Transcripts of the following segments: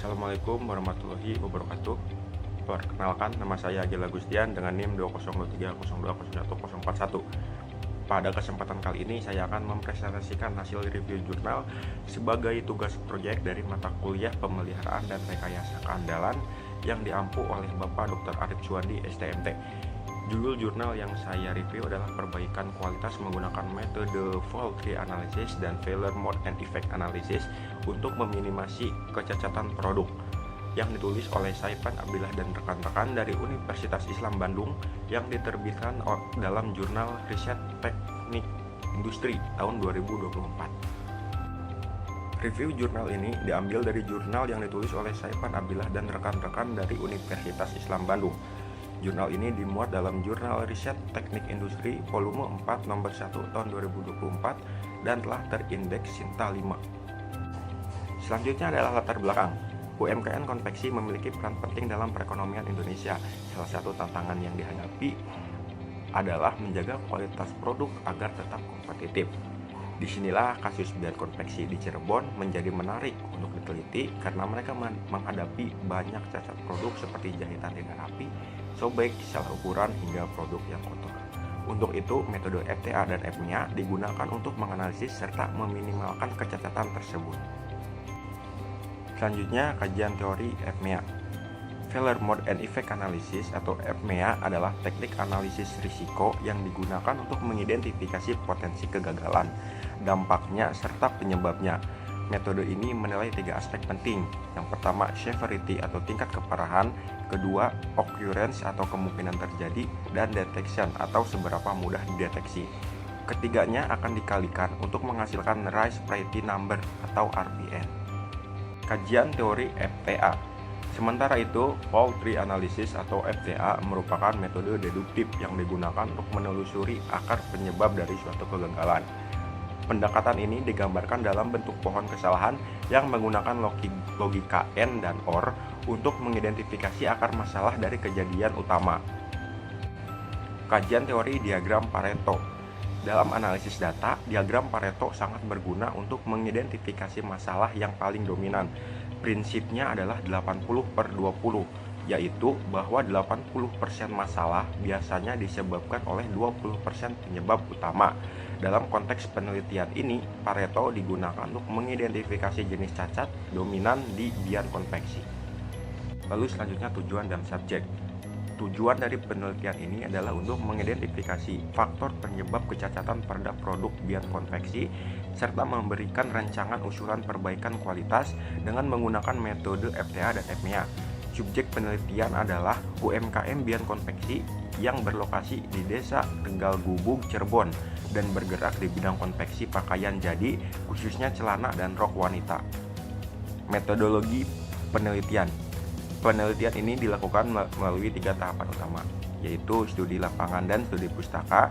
Assalamualaikum warahmatullahi wabarakatuh. Perkenalkan, nama saya Agil Agustian dengan NIM 20230201041. Pada kesempatan kali ini saya akan mempresentasikan hasil review jurnal sebagai tugas proyek dari mata kuliah Pemeliharaan dan Rekayasa Keandalan yang diampu oleh Bapak Dr. Arif Suwandi, STMT. Judul jurnal yang saya review adalah perbaikan kualitas menggunakan metode fault tree analysis dan failure mode and effect analysis untuk meminimasi kecacatan produk, yang ditulis oleh Saipan Abdillah dan rekan-rekan dari Universitas Islam Bandung yang diterbitkan dalam jurnal Riset Teknik Industri tahun 2024. Review jurnal ini diambil dari jurnal yang ditulis oleh Saipan Abdillah dan rekan-rekan dari Universitas Islam Bandung. Jurnal ini dimuat dalam Jurnal Riset Teknik Industri volume 4 nomor 1 tahun 2024 dan telah terindeks Sinta 5. Selanjutnya adalah latar belakang. UMKM konveksi memiliki peran penting dalam perekonomian Indonesia. Salah satu tantangan yang dihadapi adalah menjaga kualitas produk agar tetap kompetitif. Disinilah kasus bian konveksi di Cirebon menjadi menarik untuk diteliti karena mereka menghadapi banyak cacat produk seperti jahitan tidak rapi, sobek, salah ukuran, hingga produk yang kotor. Untuk itu, metode FTA dan FMEA digunakan untuk menganalisis serta meminimalkan kecacatan tersebut. Selanjutnya, kajian teori FMEA. Failure Mode and Effect Analysis atau FMEA adalah teknik analisis risiko yang digunakan untuk mengidentifikasi potensi kegagalan, dampaknya, serta penyebabnya. Metode ini menilai 3 aspek penting. Yang pertama, severity atau tingkat keparahan, kedua, occurrence atau kemungkinan terjadi, dan detection atau seberapa mudah dideteksi. Ketiganya akan dikalikan untuk menghasilkan Risk Priority Number atau RPN. Kajian teori FTA. Sementara itu, fault tree analysis atau FTA merupakan metode deduktif yang digunakan untuk menelusuri akar penyebab dari suatu kegagalan. Pendekatan ini digambarkan dalam bentuk pohon kesalahan yang menggunakan logika AND dan OR untuk mengidentifikasi akar masalah dari kejadian utama. Kajian teori diagram Pareto. Dalam analisis data, diagram Pareto sangat berguna untuk mengidentifikasi masalah yang paling dominan. Prinsipnya adalah 80/20, yaitu bahwa 80% masalah biasanya disebabkan oleh 20% penyebab utama. Dalam konteks penelitian ini, Pareto digunakan untuk mengidentifikasi jenis cacat dominan di bian konveksi. Lalu selanjutnya tujuan dan subjek. Tujuan dari penelitian ini adalah untuk mengidentifikasi faktor penyebab kecacatan pada produk bian konveksi serta memberikan rancangan usulan perbaikan kualitas dengan menggunakan metode FTA dan FMEA. Subjek penelitian adalah UMKM bian konveksi yang berlokasi di Desa Tegal Gubug, Cirebon dan bergerak di bidang konveksi pakaian jadi, khususnya celana dan rok wanita. Metodologi penelitian. Penelitian ini dilakukan melalui 3 tahapan utama, yaitu studi lapangan dan studi pustaka,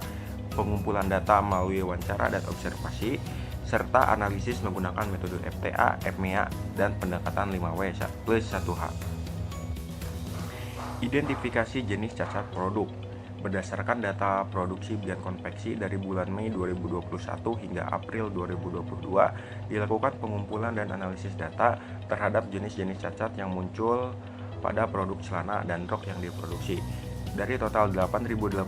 pengumpulan data melalui wawancara dan observasi, serta analisis menggunakan metode FTA, FMEA, dan pendekatan 5W plus 1H. Identifikasi jenis cacat produk. Berdasarkan data produksi bian konveksi dari bulan Mei 2021 hingga April 2022, dilakukan pengumpulan dan analisis data terhadap jenis-jenis cacat yang muncul pada produk celana dan rok yang diproduksi. Dari total 8.852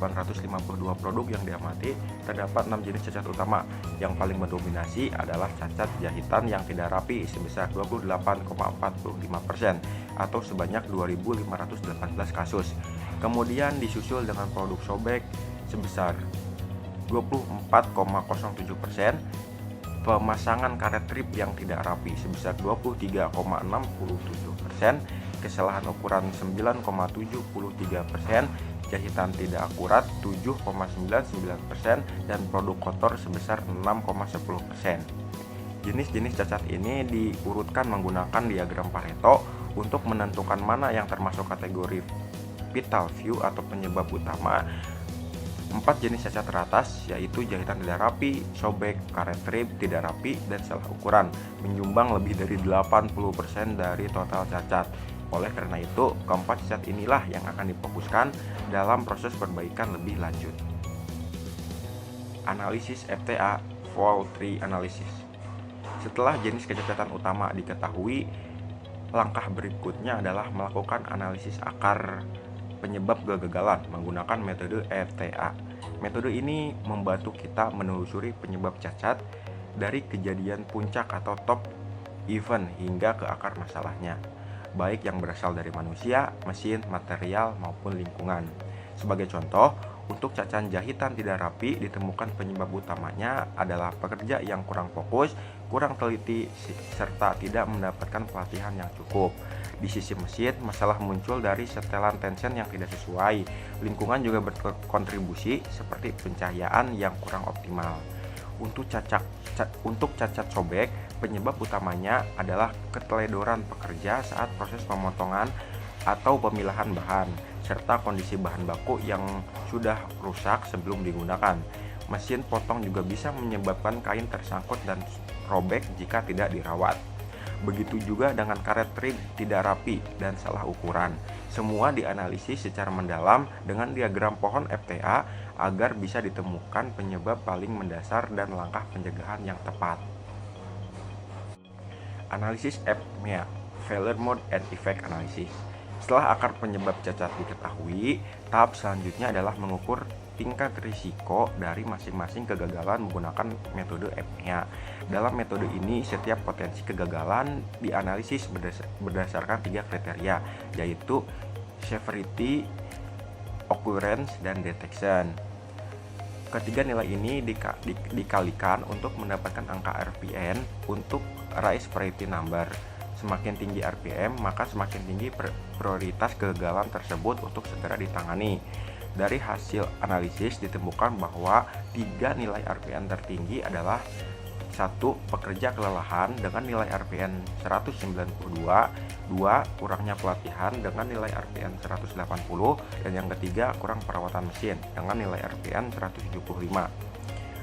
produk yang diamati, terdapat 6 jenis cacat utama. Yang paling mendominasi adalah cacat jahitan yang tidak rapi sebesar 28,45% atau sebanyak 2.518 kasus. Kemudian disusul dengan produk sobek sebesar 24,07%, pemasangan karet trip yang tidak rapi sebesar 23,67%, kesalahan ukuran 9,73%, jahitan tidak akurat 7,99%, dan produk kotor sebesar 6,10%. Jenis-jenis cacat ini diurutkan menggunakan diagram Pareto untuk menentukan mana yang termasuk kategori vital few atau penyebab utama. 4 jenis cacat teratas yaitu jahitan tidak rapi, sobek, karet trip tidak rapi, dan salah ukuran menyumbang lebih dari 80% dari total cacat. Oleh karena itu, keempat cacat inilah yang akan difokuskan dalam proses perbaikan lebih lanjut. Analisis FTA Fault Tree Analysis. Setelah jenis kecacatan utama diketahui, Langkah berikutnya adalah melakukan analisis akar penyebab kegagalan menggunakan metode EFTA. Metode ini membantu kita menelusuri penyebab cacat dari kejadian puncak atau top event hingga ke akar masalahnya, baik yang berasal dari manusia, mesin, material, maupun lingkungan. Sebagai contoh, untuk cacat jahitan tidak rapi ditemukan penyebab utamanya adalah pekerja yang kurang fokus, kurang teliti, serta tidak mendapatkan pelatihan yang cukup. Di sisi mesin, masalah muncul dari setelan tension yang tidak sesuai. Lingkungan juga berkontribusi seperti pencahayaan yang kurang optimal. Untuk cacat sobek, penyebab utamanya adalah keteledoran pekerja saat proses pemotongan atau pemilahan bahan, serta kondisi bahan baku yang sudah rusak sebelum digunakan. Mesin potong juga bisa menyebabkan kain tersangkut dan robek jika tidak dirawat. Begitu juga dengan karet trim tidak rapi dan salah ukuran. Semua dianalisis secara mendalam dengan diagram pohon FTA agar bisa ditemukan penyebab paling mendasar dan langkah pencegahan yang tepat. Analisis EPMEA, Failure Mode and Effect Analysis. Setelah akar penyebab cacat diketahui, tahap selanjutnya adalah mengukur tingkat risiko dari masing-masing kegagalan menggunakan metode EPMEA. Dalam metode ini, setiap potensi kegagalan dianalisis berdasarkan 3 kriteria, yaitu severity, occurrence, dan detection. Ketiga nilai ini dikalikan untuk mendapatkan angka RPN untuk Rise Priority Number. Semakin tinggi RPM, maka semakin tinggi prioritas kegagalan tersebut untuk segera ditangani. Dari hasil analisis ditemukan bahwa 3 nilai RPN tertinggi adalah 1. Pekerja kelelahan dengan nilai RPN 192, 2. Kurangnya pelatihan dengan nilai RPN 180, dan yang ketiga kurang perawatan mesin dengan nilai RPN 175.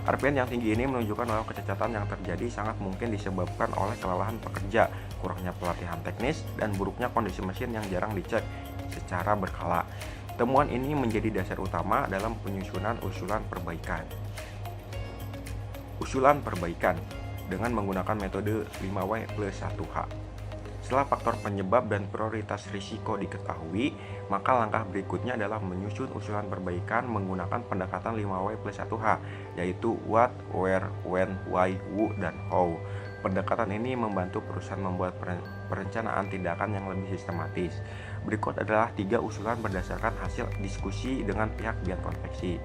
RPN yang tinggi ini menunjukkan bahwa kecacatan yang terjadi sangat mungkin disebabkan oleh kelelahan pekerja, kurangnya pelatihan teknis, dan buruknya kondisi mesin yang jarang dicek secara berkala. Temuan ini menjadi dasar utama dalam penyusunan usulan perbaikan. Usulan perbaikan dengan menggunakan metode 5W+1H. Setelah faktor penyebab dan prioritas risiko diketahui, maka langkah berikutnya adalah menyusun usulan perbaikan menggunakan pendekatan 5W+1H, yaitu what, where, when, why, who, dan how. Pendekatan ini membantu perusahaan membuat perencanaan tindakan yang lebih sistematis. Berikut adalah 3 usulan berdasarkan hasil diskusi dengan pihak biang konveksi.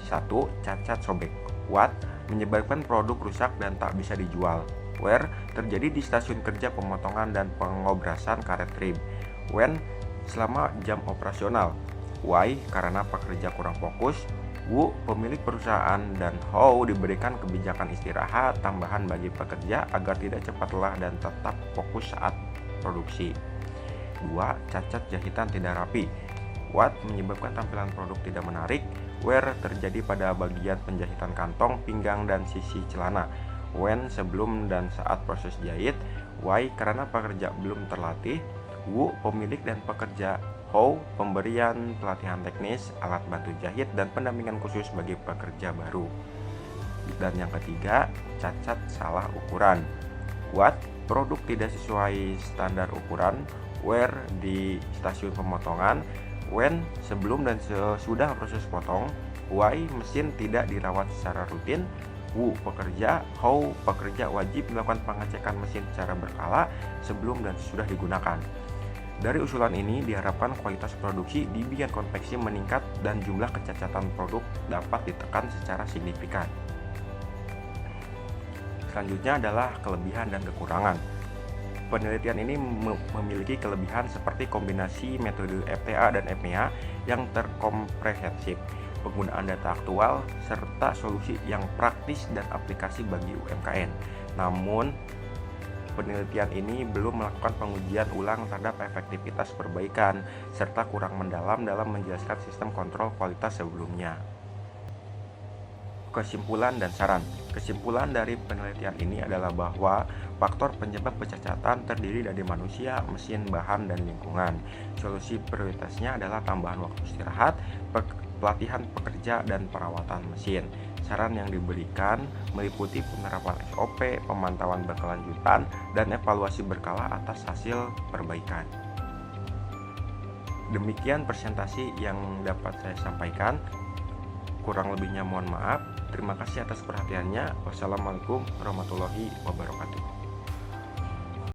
1. Cacat sobek. What, menyebabkan produk rusak dan tak bisa dijual. Where, terjadi di stasiun kerja pemotongan dan pengobrasan karet trim. When, selama jam operasional. Why, karena pekerja kurang fokus. Who, pemilik perusahaan, dan how, diberikan kebijakan istirahat tambahan bagi pekerja agar tidak cepat lelah dan tetap fokus saat produksi. 2. Cacat jahitan tidak rapi. What, menyebabkan tampilan produk tidak menarik. Where, terjadi pada bagian penjahitan kantong, pinggang, dan sisi celana. When, sebelum dan saat proses jahit. Why, karena pekerja belum terlatih. Who, pemilik dan pekerja. How, pemberian pelatihan teknis, alat bantu jahit, dan pendampingan khusus bagi pekerja baru. Dan yang ketiga, cacat salah ukuran. What, produk tidak sesuai standar ukuran. Where, di stasiun pemotongan. When, sebelum dan sesudah proses potong. Why, mesin tidak dirawat secara rutin. Who, pekerja. How, pekerja wajib melakukan pengecekan mesin secara berkala sebelum dan sesudah digunakan. Dari usulan ini diharapkan kualitas produksi di bagian konveksi meningkat dan jumlah kecacatan produk dapat ditekan secara signifikan. Selanjutnya adalah kelebihan dan kekurangan. Penelitian ini memiliki kelebihan seperti kombinasi metode FTA dan EPMEA yang terkomprehensif, penggunaan data aktual, serta solusi yang praktis dan aplikasi bagi UMKM. Namun, penelitian ini belum melakukan pengujian ulang terhadap efektivitas perbaikan, serta kurang mendalam dalam menjelaskan sistem kontrol kualitas sebelumnya. Kesimpulan dan saran. Kesimpulan dari penelitian ini adalah bahwa faktor penyebab kecacatan terdiri dari manusia, mesin, bahan, dan lingkungan. Solusi prioritasnya adalah tambahan waktu istirahat, pelatihan pekerja, dan perawatan mesin. Saran yang diberikan meliputi penerapan SOP, pemantauan berkelanjutan, dan evaluasi berkala atas hasil perbaikan. Demikian presentasi yang dapat saya sampaikan. Kurang lebihnya mohon maaf. Terima kasih atas perhatiannya. Wassalamualaikum warahmatullahi wabarakatuh.